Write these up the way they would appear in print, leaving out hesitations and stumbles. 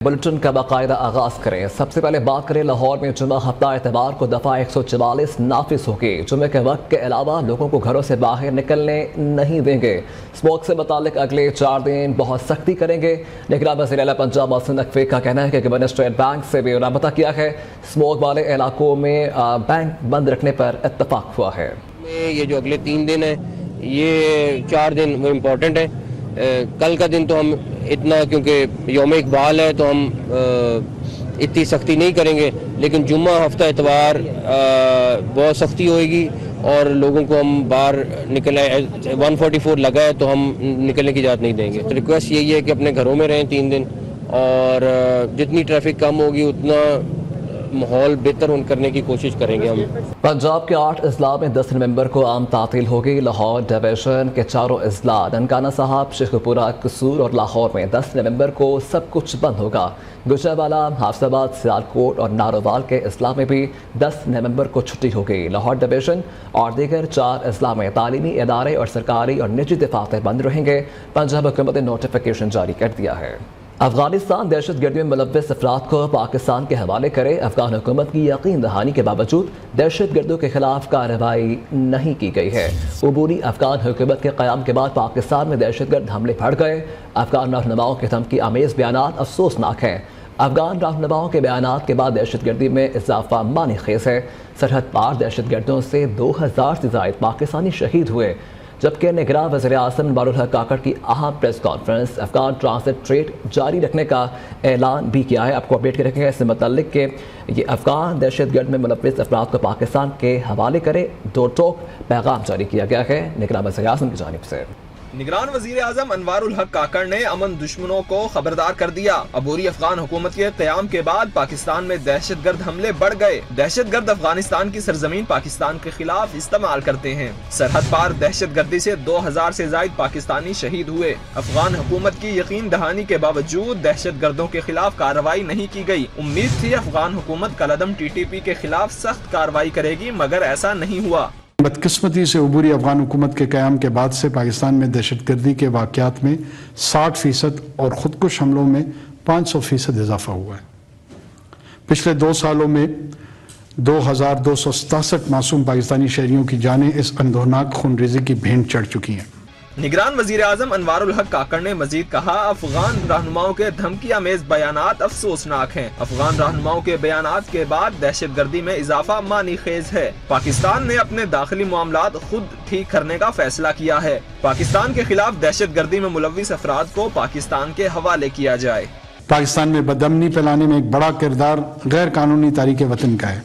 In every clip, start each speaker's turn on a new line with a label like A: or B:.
A: Bulletin का बाकायदा आगाज करें। सबसे पहले बात करें लाहौर में जुम्मा हफ्ता एतवार को दफ़ा 144 नाफिज होगी। जुम्मे के वक्त के अलावा लोगों को घरों से बाहर निकलने नहीं देंगे। स्मोक से मुतालिक अगले 4 दिन बहुत सख्ती करेंगे। निगरान वज़ीर आला पंजाब मोहसिन नकवी का कहना है कि गवर्नर स्टेट बैंक से भी राबता किया है। स्मोक वाले इलाकों में बैंक बंद रखने पर इत्तफाक हुआ है।
B: ये जो अगले 3 दिन है, ये 4 दिन वो इम्पोर्टेंट है। कल का दिन तो हम इतना, क्योंकि यौम इकबाल है तो हम इतनी सख्ती नहीं करेंगे, लेकिन जुम्मा हफ्ता एतवार बहुत सख्ती होएगी और लोगों को हम बाहर निकले 144 लगा है तो हम निकलने की इजाज़त नहीं देंगे। तो रिक्वेस्ट यही है कि अपने घरों में रहें 3 दिन, और जितनी ट्रैफिक कम होगी उतना माहौल बेहतर करने की कोशिश करेंगे हम।
A: पंजाब के 8 अजला में 10 नवंबर को आम तातील होगी। लाहौर डिवीजन के 4 अजला ननकाना साहब, शेखपुरा, कसूर और लाहौर में 10 नवंबर को सब कुछ बंद होगा। गुजरावाला, हाफिजाबाद, सियालकोट और नारोवाल के अजला में भी 10 नवंबर को छुट्टी होगी। लाहौर डिवीजन और दीगर 4 अजला में तालीमी इदारे और सरकारी और निजी दफातर बंद रहेंगे। पंजाब हुकूमत ने नोटिफिकेशन जारी कर दिया है। अफगानिस्तान दहशत गर्दी में मुलव्वस अफराद को पाकिस्तान के हवाले करे। अफगान हुकूमत की यकीन दहानी के बावजूद दहशत गर्दों के खिलाफ कार्रवाई नहीं की गई है। अबूरी अफगान हुकूमत के क़याम के बाद पाकिस्तान में दहशत गर्द हमले बढ़ गए। अफगान रहनुमाओं के धमकी आमेज़ बयानात अफसोसनाक हैं। अफगान रहनुमाओं के बयानात के बाद दहशत गर्दी में इजाफा मानी खेज है। सरहद पार दहशत गर्दों से 2000 से ज़ायद पाकिस्तानी शहीद हुए, जबकि निगरान वज़ीर आज़म अनवारुल हक काकड़ की अहम press conference Afghan transit trade जारी रखने का ऐलान भी किया है। आपको अपडेट कर रखेंगे इससे मतलब कि ये अफगान दहशत गर्द में मुलव्वस अफराद को पाकिस्तान के हवाले करे दो टोक पैगाम जारी किया गया है निगरान वज़ीर आज़म की जानिब से।
C: निगरान वज़ीर आज़म अनवारुल हक काकड़ ने अमन दुश्मनों को खबरदार कर दिया। अबूरी अफगान हुकूमत के क़याम के बाद पाकिस्तान में दहशत गर्द हमले बढ़ गए। दहशत गर्द अफगानिस्तान की सरजमीन पाकिस्तान के खिलाफ इस्तेमाल करते हैं। सरहद पार दहशत गर्दी से 2000 से ज़ायद पाकिस्तानी शहीद हुए। अफगान हुकूमत की यकीन दहानी के बावजूद दहशत गर्दों के खिलाफ कार्रवाई नहीं की गई। उम्मीद थी अफगान हुकूमत कलअदम TTP के खिलाफ सख्त कार्रवाई करेगी, मगर ऐसा नहीं हुआ।
D: बदकिस्मती से अबूरी अफगान हुकूमत के क़याम के बाद से पाकिस्तान में दहशत गर्दी के वाक़यात में 60% और ख़ुदकुश हमलों में 500% इजाफा हुआ है। पिछले 2 सालों में 2267 मासूम पाकिस्तानी शहरियों की जानें इस अंधोनाक खूनरेज़ी की भेंट चढ़ चुकी हैं।
C: निगरान वज़ीर आज़म अनवारुल हक काकड़ ने मजीद कहा, अफगान रहनुमाओं के धमकी आमेज बयानात अफसोसनाक हैं। अफगान रहनुमाओं के बयानात के बाद दहशत गर्दी में इजाफा मानी खेज है। पाकिस्तान ने अपने दाखिली मामलात खुद ठीक करने का फैसला किया है। पाकिस्तान के खिलाफ दहशत गर्दी में मुलव्वस अफराद को पाकिस्तान के हवाले किया जाए।
D: पाकिस्तान में बदअमनी फैलाने में एक बड़ा किरदार गैर कानूनी तारीक वतन का है,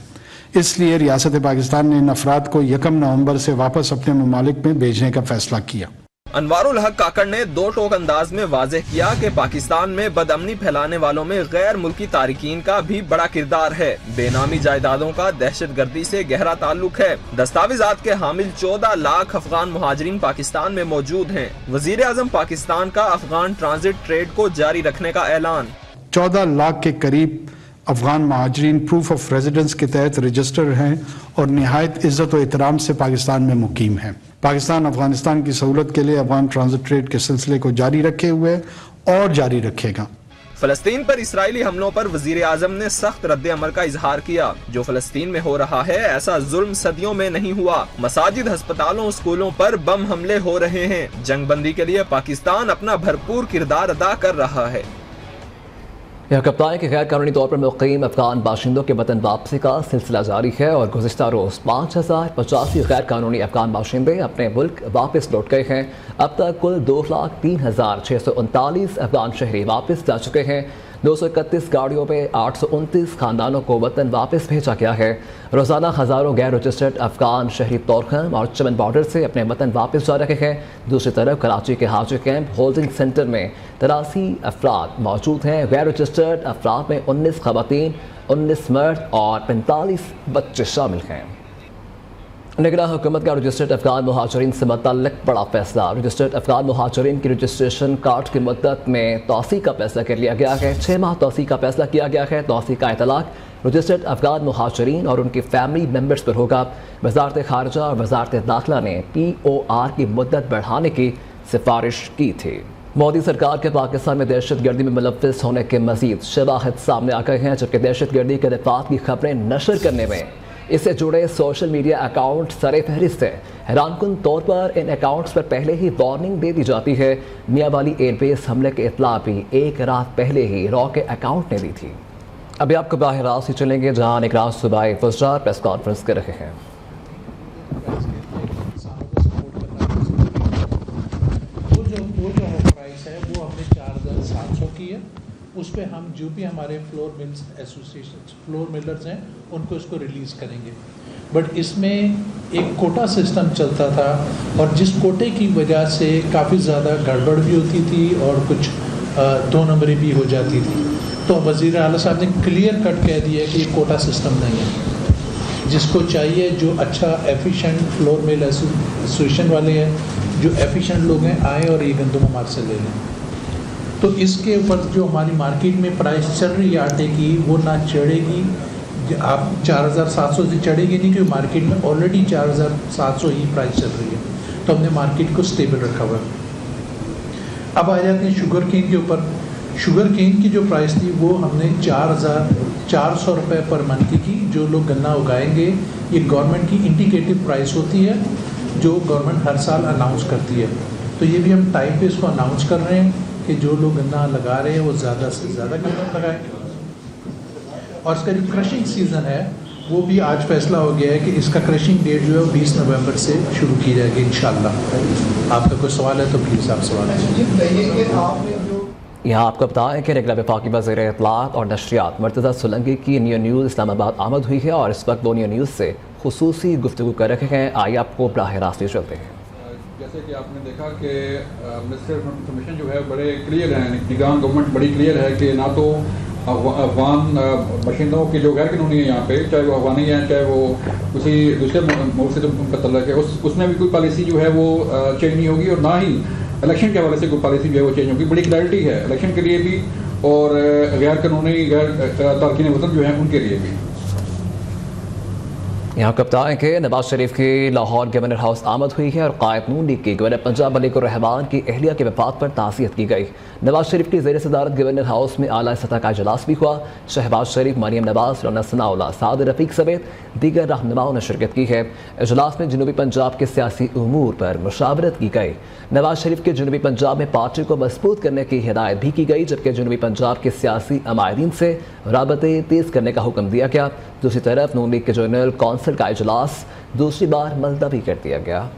D: इसलिए रियासत पाकिस्तान ने इन अफराद को 1 नवंबर से वापस अपने ममालिक में भेजने का फैसला किया।
C: अनवारुल हक काकड़ ने 2 टोक अंदाज में वाज़ेह किया कि पाकिस्तान में बदअमनी फैलाने वालों में गैर मुल्की तारिकीन का भी बड़ा किरदार है। बेनामी जायदादों का दहशत गर्दी से गहरा ताल्लुक है। दस्तावेजात के हामिल 14 लाख अफगान मुहाजिरीन पाकिस्तान में मौजूद हैं। वज़ीर आज़म पाकिस्तान का अफगान ट्रांजिट ट्रेड को जारी रखने का ऐलान।
D: 14 लाख के करीब अफगान महाजरीन प्रूफ ऑफ रेजिडेंस के तहत रजिस्टर हैं और निहायत इज्जत व एहतराम से पाकिस्तान में मुकीम हैं। पाकिस्तान अफगानिस्तान की सहूलत के लिए अफगान ट्रांजिट ट्रेड के सिलसिले को जारी रखे हुए और जारी रखेगा।
C: फलस्तीन पर इसराइली हमलों पर वज़ीर आज़म ने सख्त रद्द अमल का इजहार किया। जो फलस्तीन में हो रहा है ऐसा जुल्म सदियों में नहीं हुआ। मसाजिद, अस्पतालों, स्कूलों पर बम हमले हो रहे हैं। जंगबंदी के लिए पाकिस्तान अपना भरपूर किरदार अदा कर रहा है।
A: यह कप्तान के गैर कानूनी तौर पर मुक़ीम अफगान बाशिंदों के वतन वापसी का सिलसिला जारी है और गुज़िश्ता रोज़ 5085 गैर कानूनी अफगान बाशिंदे अपने मुल्क वापस लौट गए हैं। अब तक कुल 2,03,639 अफगान शहरी वापस जा चुके हैं। 231 गाड़ियों में 829 खानदानों को वतन वापस भेजा गया है। रोज़ाना हज़ारों गैर रजिस्टर्ड अफगान शहरी तोरखम और चमन बॉर्डर से अपने वतन वापस जा रहे हैं। दूसरी तरफ कराची के हाजी कैंप होल्डिंग सेंटर में 83 अफराद मौजूद हैं। गैर रजिस्टर्ड अफराद में 19 खवातीन, 19 मर्द और 45 बच्चे शामिल हैं। निगरान हुकूमत का रजिस्टर्ड अफगान मुहाजिरीन से मुतल्लिक बड़ा फैसला। रजिस्टर्ड अफगान मुहाजिरीन की रजिस्ट्रेशन कार्ड की मुद्दत में तोसी का फैसला कर लिया गया है। 6 माह तोसी का फैसला किया गया है। तोसी का इतलाक रजिस्टर्ड अफगान मुहाजिरीन और उनकी फैमिली मेम्बर्स पर होगा। वजारत खारजा और वजारत दाखिला ने POR की मुद्दत बढ़ाने की सिफारिश की थी। मोदी सरकार के पाकिस्तान में दहशतगर्दी में मुलव्वस होने के मजीद शवाहिद सामने आ गए हैं, जबकि दहशतगर्दी के दफात की खबरें नशर करने में इससे जुड़े सोशल मीडिया अकाउंट सरे फहरिस्त है। हैरानकुन तौर पर इन अकाउंट्स पर पहले ही वार्निंग दे दी जाती है। मियाँ वाली एयरबेस हमले के इतला भी एक रात पहले ही रॉ के अकाउंट ने दी थी। अभी आपको बाहर रास्ते चलेंगे जहाँ निगरान सूबाई फौजदार प्रेस कॉन्फ्रेंस कर रहे हैं।
E: उस पर हम जो भी हमारे flour mills association floor millers हैं उनको इसको रिलीज़ करेंगे। बट इसमें एक कोटा सिस्टम चलता था और जिस कोटे की वजह से काफ़ी ज़्यादा गड़बड़ भी होती थी और कुछ 2 नंबरी भी हो जाती थी। तो वज़ीर आला साहब ने क्लियर कट कह दिया कि ये कोटा सिस्टम नहीं है। जिसको चाहिए जो अच्छा एफिशिएंट फ्लोर मिल एसोसिएशन वाले हैं, जो एफिशिएंट लोग हैं, आए और ये गंदम हमारे से ले लें। तो इसके ऊपर जो हमारी मार्केट में प्राइस चल रही है आटे की वो ना चढ़ेगी। आप 4700 से चढ़ेगी नहीं, क्योंकि मार्केट में ऑलरेडी 4700 ही प्राइस चल रही है। तो हमने मार्केट को स्टेबल रखा हुआ है। अब आ जाते हैं शुगर केन के ऊपर। शुगर केन की जो प्राइस थी वो हमने 4400 रुपये पर मन की जो लोग गन्ना उगाएंगे। ये गवर्नमेंट की इंडिकेटिव प्राइस होती है जो गवर्नमेंट हर साल अनाउंस करती है। तो ये भी हम टाइम पे इसको अनाउंस कर रहे हैं कि जो लोग गन्ना लगा रहे हैं वो ज़्यादा से ज़्यादा गन्ना लगाएं। और इसका जो क्रशिंग सीज़न है वो भी आज फैसला हो गया है कि इसका क्रशिंग डेट जो है 20 नवंबर से शुरू की जाएगी इंशाल्लाह। आपका कोई सवाल है तो प्लीज़ आप सवाल है।
A: यहाँ आपको बताएं कि रेगुलर वफाकी वज़ीर इत्तलात और नशरियात मुर्तज़ा सोलंकी की न्यू न्यूज़ इस्लामाबाद आमद हुई है और इस वक्त वो न्यू न्यूज़ से खुसूसी गुफ्तगू कर रहे हैं। आइए आपको बराह रास्त चलते हैं।
F: जैसे कि आपने देखा कि मिनिस्टर ऑफ इंफॉर्मेशन जो है बड़े क्लियर हैं, निगरान गवर्नमेंत बड़ी क्लियर है कि ना तो अफगान बाशिंदों के जो गैर कानूनी है यहाँ पे, चाहे वो अफगानी हैं चाहे वो किसी दूसरे मुल्क से उनका तल्लक है, उसमें भी कोई पॉलिसी जो है वो चेंज नहीं होगी। और ना ही इलेक्शन के हवाले से कोई पॉलिसी जो है वो चेंज होगी। बड़ी क्लैरिटी है इलेक्शन के लिए भी और गैर कानूनी गैर तारकीन वतन जो है उनके लिए भी।
A: यहाँ को बताएं कि नवाज शरीफ की लाहौर गवर्नर हाउस आमद हुई है और कायद नून लीग की गवर्नर पंजाब मलिक रहमान की अहलिया के वफात पर ताज़ियत की गई। नवाज शरीफ की ज़ेर सदारत गवर्नर हाउस में आला सतह का इजलास भी हुआ। शहबाज शरीफ, मरियम नवाज, रौना सनाउल्लाह, साद रफ़ीक समेत दीगर रहनुमाओं ने शिरकत की है। इजलास में जनूबी पंजाब के सियासी उमूर पर मुशावरत की गई। नवाज शरीफ के जनूबी पंजाब में पार्टी को मजबूत करने की हिदायत भी की गई, जबकि जनूबी पंजाब के सियासी अमायदीन से राबते तेज़ करने का हुक्म दिया गया। दूसरी तरफ नून लीग के जनरल कौंसिल का इजलास दूसरी बार मुलतवी कर दिया गया।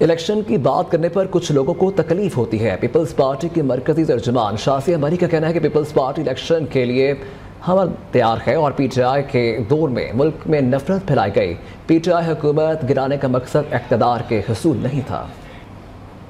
A: इलेक्शन की बात करने पर कुछ लोगों को तकलीफ होती है। पीपल्स पार्टी के मरकजी तर्जुमान शासिया मरी का कहना है कि पीपल्स पार्टी इलेक्शन के लिए हम तैयार है और पीटीआई के दौर में मुल्क में नफरत फैलाई गई। पीटीआई हुकूमत गिराने का मकसद इक़्तिदार के हुसूल नहीं था।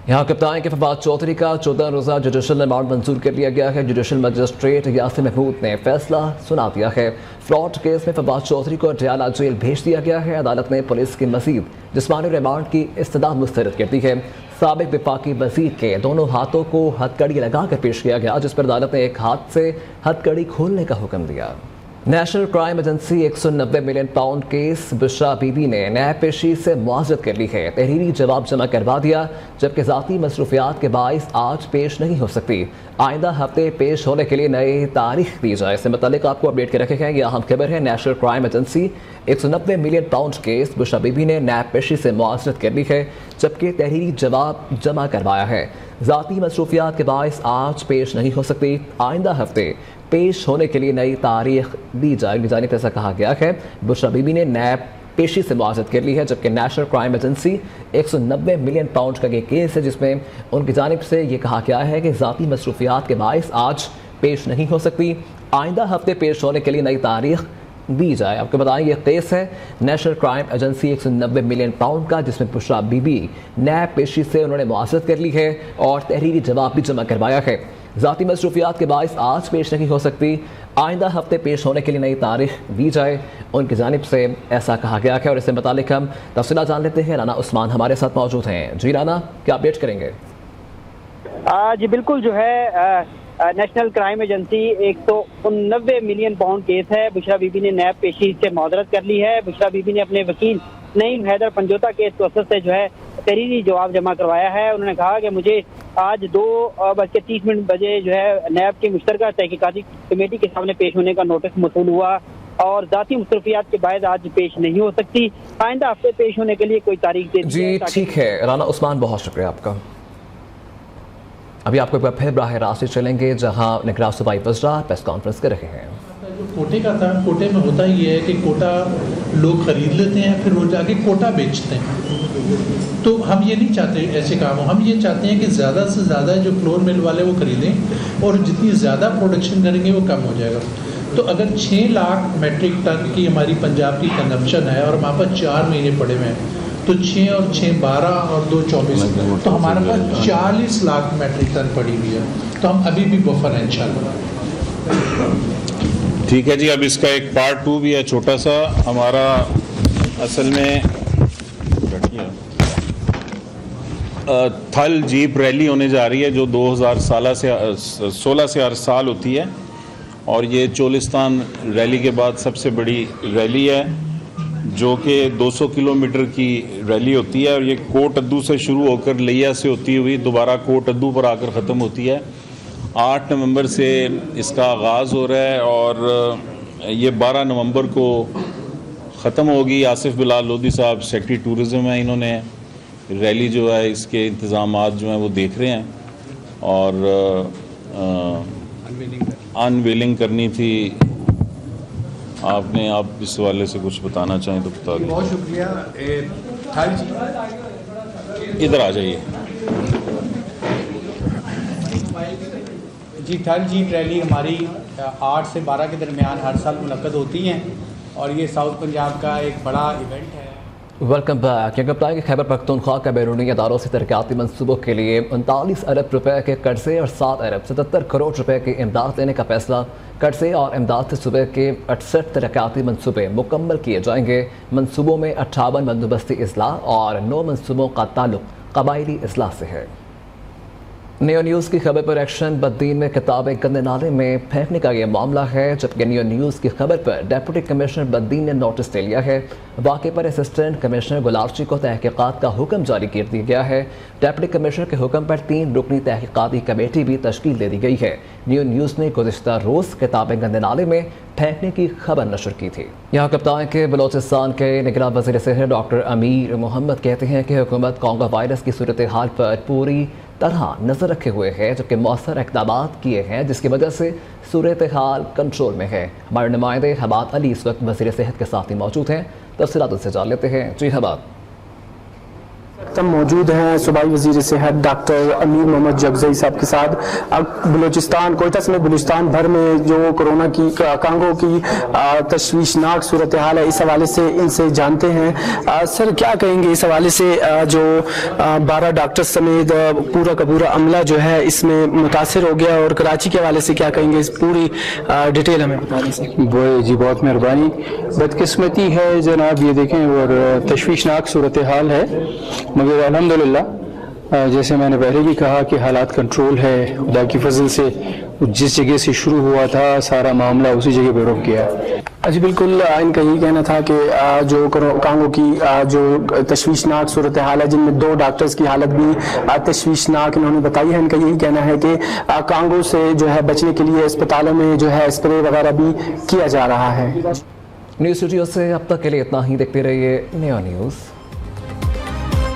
A: यहाँ के बताएं कि फवाद चौधरी का 14 रोज़ा जुडिशल रिमांड मंजूर कर लिया गया है। जुडिशल मजिस्ट्रेट यासिर महमूद ने फैसला सुना दिया है। फ्रॉड केस में फवाद चौधरी को डयाला जेल भेज दिया गया है। अदालत ने पुलिस की मजीद जिस्मानी रिमांड की इस्तदा मुस्तरद कर दी है। साबिक वफाकी वज़ीर के दोनों हाथों को हथकड़ी लगाकर पेश किया गया, जिस पर अदालत ने एक हाथ से हथकड़ी खोलने का हुक्म दिया। National Crime Agency 190 million pound case Bushra Bibi ने न्याय पेशी से मुआवजत कर ली है। तहरीरी जवाब जमा करवा दिया, जबकि ज़ाती मसरूफियात के बाइस आज पेश नहीं हो सकती। आइंदा हफ्ते पेश होने के लिए नई तारीख दी जाए। इससे मुतालिक आपको अपडेट कर रखे हैं। यह अहम खबर है। National Crime Agency 190 million pound case Bushra Bibi ने न्याय पेशी से मुआवजत कर ली है, जबकि तहरीरी जवाब जमा करवाया है। ज़ाती मसरूफियात के बाइस आज पेश नहीं हो सकती। आइंदा हफ्ते पेश होने के लिए नई तारीख दी जाएगी। जानिब ऐसा कहा गया है। बुशरा बीबी ने नैब पेशी से मुआवजत कर ली है, जबकि national Crime Agency 190 million pound का ये केस है, जिसमें उनकी जानिब से ये कहा गया है कि ज़ाती मसरूफियात के बाइस आज पेश नहीं हो सकती। आइंदा हफ्ते पेश होने के लिए नई तारीख दी जाए। आपको बताएं ये केस है National Crime Agency 190 million pound का, जिसमें बुशरा बीबी नैब पेशी से उन्होंने मुआवजत कर ली है और तहरीरी जवाब भी जमा करवाया है। ज़ाती मसरूफियात के बाइस आज पेश नहीं हो सकती। आइंदा हफ्ते पेश होने के लिए नई तारीख दी जाए, उनकी जानिब से ऐसा कहा गया है। और इससे मुतालिक हम तफसीलात जान लेते हैं। राना उस्मान हमारे साथ मौजूद हैं। जी राना, क्या अपडेट करेंगे?
G: जी बिल्कुल, जो है National Crime Agency 190 million pound case है। बुशरा बीबी ने नैब पेशी से मुआवजत कर ली है। बुशरा बीबी ने अपने वकील नईम हैदर पंजोता के तवज्जुह से जो है तहरीरी जवाब जमा करवाया है। उन्होंने कहा कि मुझे आज 2:30 बजे जो है नैब की मुश्तरका तहकीकाती कमेटी के सामने पेश होने का नोटिस मौसूल हुआ और जाती मुस्तरफियात के बाद आज पेश नहीं हो सकती। आइंदा हफ्ते पेश होने के लिए कोई तारीख दे दी
A: जी ठीक है राना उस्मान, बहुत शुक्रिया आपका। अभी आपको एक बार फिर बराह रास्त चलेंगे जहां निगरान सूबाई वज़रा प्रेस कॉन्फ्रेंस कर रहे हैं।
E: जो कोटे का था, कोटे में होता ही है कि कोटा लोग खरीद लेते हैं, फिर वो जाके कोटा बेचते हैं। तो हम ये नहीं चाहते ऐसे काम हो, हम ये चाहते हैं कि ज़्यादा से ज़्यादा जो फ्लोर मिल वाले वो खरीदें और जितनी ज़्यादा प्रोडक्शन करेंगे वो कम हो जाएगा। तो अगर 6 लाख मेट्रिक टन की हमारी पंजाब की कंजम्पशन है और हमारे पास 4 महीने पड़े हुए हैं, तो 6 और 6 12 और 2 24, तो हमारे पास 40 लाख मेट्रिक टन पड़ी हुई है। तो हम अभी भी बफर हैं इंशाल्लाह।
H: ठीक है जी, अब इसका एक पार्ट 2 भी है छोटा सा। हमारा असल में थल जीप रैली होने जा रही है जो 2016 से हर साल होती है और ये चोलिस्तान रैली के बाद सबसे बड़ी रैली है जो कि 200 किलोमीटर की रैली होती है और ये कोट अद्दू से शुरू होकर लिया से होती हुई दोबारा कोट अद्दू पर आकर ख़त्म होती है। 8 नवंबर से इसका आगाज़ हो रहा है और ये 12 नवंबर को ख़त्म होगी। आसिफ बिलाल लोधी साहब सेक्रेटरी टूरिज़म है, इन्होंने रैली जो है इसके इंतज़ामात जो हैं वो देख रहे हैं और अनवीलिंग करनी थी। आपने आप इस हवाले से कुछ बताना चाहें तो बता दें।
I: बहुत शुक्रिया।
H: इधर आ जाइए
I: जी। थल जीप रैली हमारी 8 से 12 के दरमियान हर साल मुनक्कद होती हैं और ये साउथ पंजाब का एक बड़ा इवेंट है।
A: Welcome back. यह बताएं कि खैबर पख्तूनख्वा के बैरूनी अदारों से तरक्याती मनसूबों के लिए 39 अरब रुपए के कर्जे और 7 अरब 77 करोड़ रुपए की इमदाद देने का फैसला। कर्जे और इमदाद से सूबे के 68 तरक्याती मनसूबे मुकम्मल किए जाएंगे। मनसूबों में 58 बंदोबस्ती इजला और 9 मनसूबों का ताल्लुक कबायली इजला से है। नियो न्यूज़ की खबर पर एक्शन। बद्दीन में किताबें गंदे नाले में फेंकने का यह मामला है, जबकि नियो न्यूज़ की खबर पर डिप्टी कमिश्नर बद्दीन ने नोटिस ले लिया है। वाक़े पर असिस्टेंट कमिश्नर गुलाबची को तहकीकात का हुक्म जारी कर दिया गया है। डिप्टी कमिश्नर के हुक्म पर 3 रुकनी तहकीकाती कमेटी भी तश्कील दे दी गई है। नियो न्यूज़ ने गुज़िश्ता रोज़ किताबें गंदे नाले में फेंकने की खबर नशर की थी। यहाँ कप्तान के बलोचिस्तान के निगरान वज़ीर सेहत डॉक्टर अमीर मोहम्मद कहते हैं कि हुकूमत कोंगा वायरस की सूरत हाल पर पूरी तरह नज़र रखे हुए है, जबकि मौसर इक़दाम किए हैं जिसकी वजह से सूरत हाल कंट्रोल में है। हमारे नुमाइंदे हबात अली इस वक्त वज़ीर सेहत के साथ ही मौजूद हैं। तफसीलात उनसे जान लेते हैं। जी हबात,
J: तब मौजूद हैं सूबाई वज़ीर सेहत डॉक्टर अमीर मोहम्मद जगज़ई साहब के साथ। अब बलूचिस्तान कोयटा समेत बलूचिस्तान भर में जो कोरोना की कांगो की तशवीशनाक सूरत हाल है, इस हवाले से इनसे जानते हैं। सर क्या कहेंगे इस हवाले से, जो 12 डॉक्टर समेत पूरा का पूरा अमला जो है इसमें मुतासर हो गया, और कराची के हवाले से क्या कहेंगे, इस पूरी डिटेल हमें बता दें सर।
K: जी बहुत मेहरबानी। बदकिस्मती है जनाब, ये देखें, और तशवीशनाक सूरत हाल है, मगर अल्हम्दुलिल्लाह जैसे मैंने पहले भी कहा कि हालात कंट्रोल है। खुदा की फजल से जिस जगह से शुरू हुआ था सारा मामला उसी जगह पर रुक गया।
J: जी बिल्कुल, इनका यही कहना था कि जो कांगो की जो तशवीशनाक सूरत हाल है, जिनमें 2 डॉक्टर्स की हालत भी तशवीशनाक इन्होंने बताई है। इनका यही कहना है कि कांगो से जो है बचने के लिए अस्पतालों में जो है स्प्रे वगैरह भी किया जा रहा है।
A: न्यूज़ स्टूडियो से अब तक के लिए इतना ही। देखते रहिए नियो न्यूज़।